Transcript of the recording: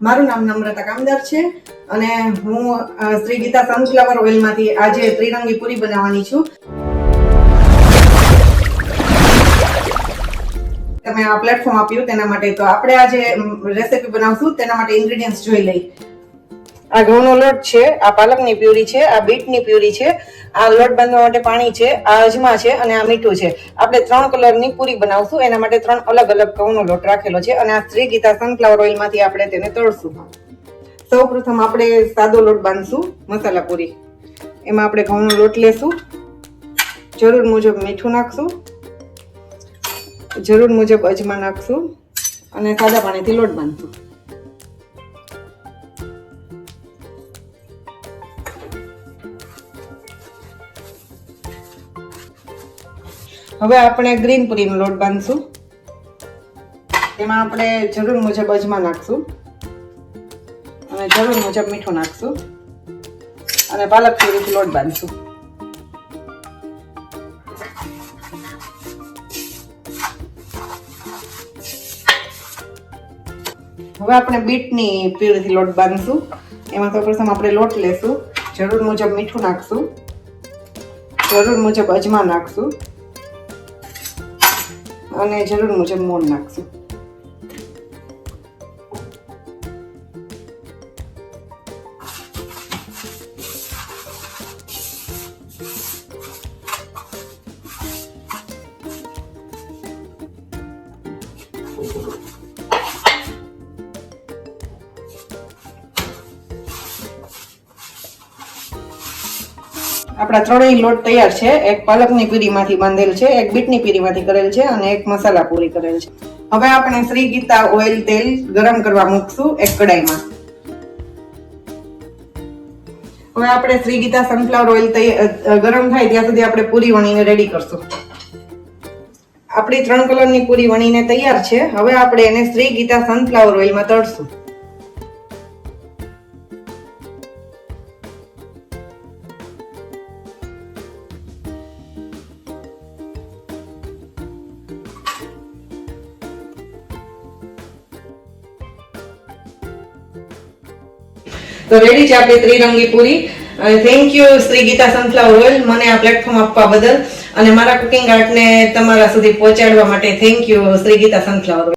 મારું નામ નમ્રતા કામદાર છે અને હું શ્રી ગીતા સનફ્લાવર ઓઇલમાંથી આજે ત્રિરંગી પૂરી બનાવવાની છું. તમે આ પ્લેટફોર્મ આપ્યું તેના માટે. તો આપણે આજે રેસીપી બનાવશું તેના માટે ઇન્ગ્રેડિયન્ટ્સ જોઈ લઈ. આ ઘઉંનો લોટ છે, આ પાલકની પ્યુરી છે, આ બીટની પ્યુરી છે, આ લોટ બાંધવા માટે પાણી છે, આ અજમા છે અને આ મીઠું છે. આપણે 3 કલરની પૂરી બનાવશું, એના માટે 3 અલગ અલગ ઘઉંનો લોટ રાખેલો છે અને આ શ્રી ગીતા સનફ્લાવર ઓઇલમાંથી આપણે તેને તળશું. સૌપ્રથમ આપણે સાદો લોટ બાંધશું મસાલા પૂરી. એમાં આપણે ઘઉંનો લોટ લેશું, જરૂર મુજબ મીઠું નાખશું, જરૂર મુજબ અજમા નાખશું અને સાદા પાણીથી લોટ બાંધશું. હવે આપણે ગ્રીન પૂરીનો લોટ બાંધશું. એમાં આપણે જરૂર મુજબ અજમા નાખશું અને જરૂર મુજબ મીઠું નાખશું અને પાલક પૂરીથી લોટ બાંધશું. હવે આપણે બીટની પ્યુરીથી લોટ બાંધશું. એમાં સૌપ્રથમ આપણે લોટ લેશું, જરૂર મુજબ મીઠું નાખશું, જરૂર મુજબ અજમા નાખશું અને જરૂર મુજબ મોણ નાખશું. આપણા ત્રણેય લોટ તૈયાર છે. એક પાલકની પ્યુરીમાંથી બાંધેલ છે, એક બીટની પ્યુરીમાંથી કરેલ છે અને એક મસાલા પૂરી કરેલ છે. હવે આપણે શ્રી ગીતા ઓઇલ તેલ ગરમ કરવા મૂકશું એક કડાઈમાં. હવે આપણે શ્રી ગીતા સનફ્લાવર ઓઇલ ગરમ થાય ત્યાં સુધી આપણે પૂરી વણીને રેડી કરશું. આપણી 3 કલરની પૂરી વણીને તૈયાર છે. હવે આપણે એને શ્રી ગીતા સનફ્લાવર ઓઇલમાં તળશું. તો રેડી છે આપણી ત્રિરંગી puri. Thank you Shri Geeta sunflower oil મને આ પ્લેટફોર્મ આપવા બદલ અને મારા કુકિંગ આર્ટને તમારા સુધી પહોંચાડવા માટે. Thank you Shri Geeta sunflower oil.